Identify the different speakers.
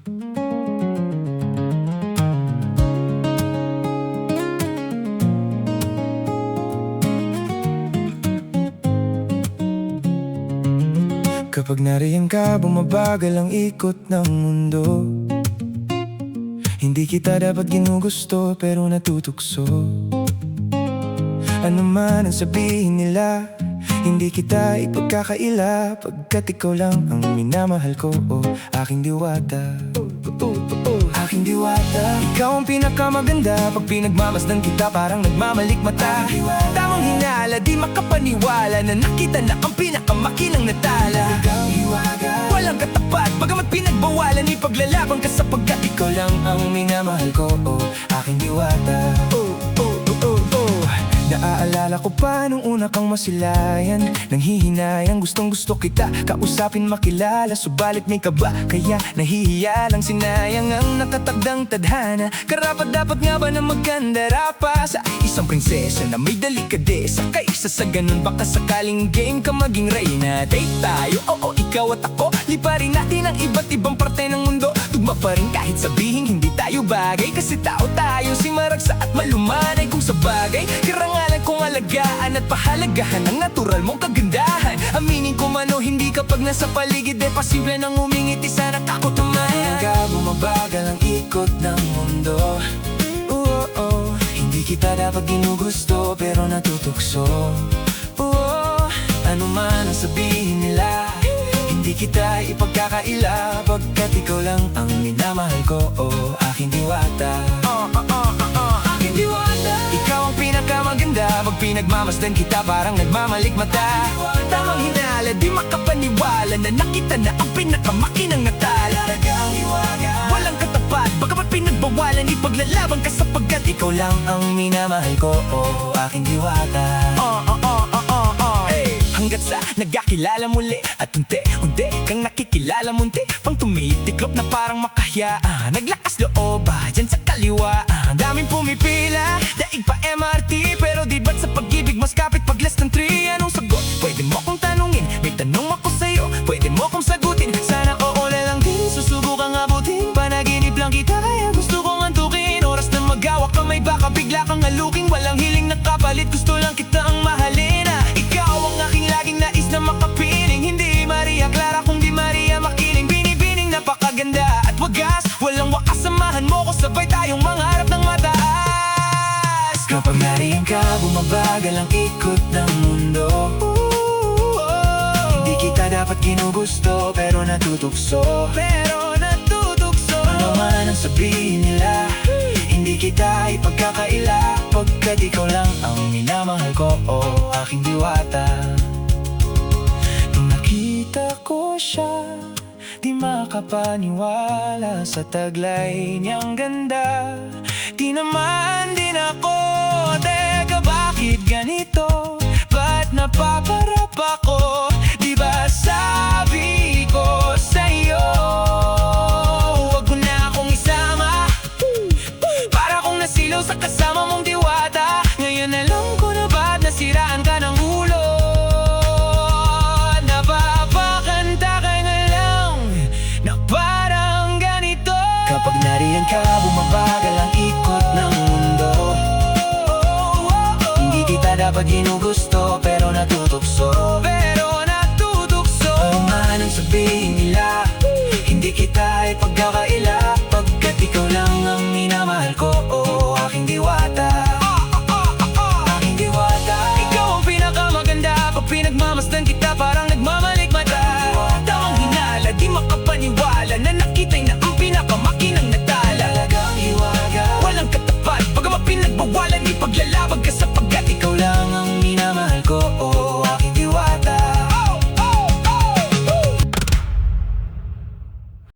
Speaker 1: Kapag nariyan ka, bumabagal ang ikot ng mundo. Hindi kita dapat ginugusto, pero natutukso. Ano man ang sabihin nila, hindi kita ipagkakaila, pagkat ikaw lang ang minamahal ko, aking diwata. Aking diwata. Ikaw ang pinakamaganda, pag pinagmamasdan kita parang nagmamalikmata. Tamang hinala, di makapaniwala na nakita na ang pinakamakinang natala. Walang katapat, bagamat pinagbawalan, ipaglalaban ka sapagkat ikaw lang ang minamahal ko, aking diwata. Naaalala ko pa nung una kang masilayan, nanghihinayang gustong gusto kita kausapin, makilala, subalit may kaba, kaya nahihiya lang, sinayang ang nakatagdang tadhana. Karapat dapat nga ba na magkandara pa sa isang prinsesa na may delikadesa? Kaysa sa ganun baka sakaling game ka maging reyna. Date tayo, oo, ikaw at ako, liparin natin ang iba't ibang parte ng mundo. Tugma pa rin kahit sabihin hindi tayo bagay, kasi tao tayo, si maragsa at malumanay kung sa bagay. Karangalan kong alagaan at pahalagahan ang natural mong kagandahan. Aminin ko man o hindi kapag nasa paligid, pasimple nang umingiti, sana takot naman ka, bumabagal ang ikot ng mundo. Hindi kita dapat ginugusto, pero natutukso. Ano man ang sabihin nila, hindi kita ipagkakaila, pagkat ikaw lang ang minamahal ko, aking diwata. Aking diwata. Ikaw ang pinakamaganda, pag pinagmamasdan kita parang nagmamalikmata. Tamang hinala, di makapaniwala na nakita na ang pinakamakinang natala. Walang katapat, bagamat pinagbawalan, ipaglalaban ka sapagkat ikaw lang ang minamahal ko, aking diwata. Hanggat sa nagkakilala muli at unti-unti kang nakikilala munti pang tumitiklop na parang makahiyaan. Naglakas loob dyan sa kaliwa, daming pumipila, daig pa MRT, pero di ba't sa pag-ibig mas kapit pag less than 3? Anong sagot? Pwede mo kong tanungin, may tanong ako sa'yo, pwede mo kong sagutin. Sana oo na lang din, susubukang abutin, panaginip lang kita kaya gusto kong antukin. Oras na magawa ka, may baka bigla kang haluking, walang hiling na kapalit, gusto lang kita ang mahalin. Ikaw ang aking laging nais na makapiling, hindi Maria Clara kundi Maria Makiling. Binibining napakaganda at wagas, walang wakas, samahan mo ko, sabay tayong mangarap ng mataas. Kapag nariyan ka, bumabagal ang ikot ng mundo. Hindi kita dapat ginugusto, pero natutukso. Ano man ang sabihin nila, hindi kita ipagkakaila, pagkat ikaw lang ang minamahal ko, aking diwata. Nung nakita ko siya, di makapaniwala sa taglay niyang ganda. Di naman din ako, teka bakit ganito? Ba't napaparap ako? Di ba sabi ko sa'yo, huwag mo na akong isama, para kong nasilaw sa kasama mong diwata. Ngayon alam ko na ba't nasiraan ka ng ulo. Napapakanta ka na lang na parang ganito. Kapag nariyan ka, bumabagal ang ikot ng mundo. Hindi kita dapat ginugusto, pero natutukso. Ano man ang sabihin nila, hindi kita ipagkakaila, pagkat ikaw lang ang minamahal ko, aking diwata. Aking diwata. Ikaw ang pinakamaganda, pag pinagmamasdan kita parang nagmamalikmata. Tamang hinala, di makapaniwala na nakita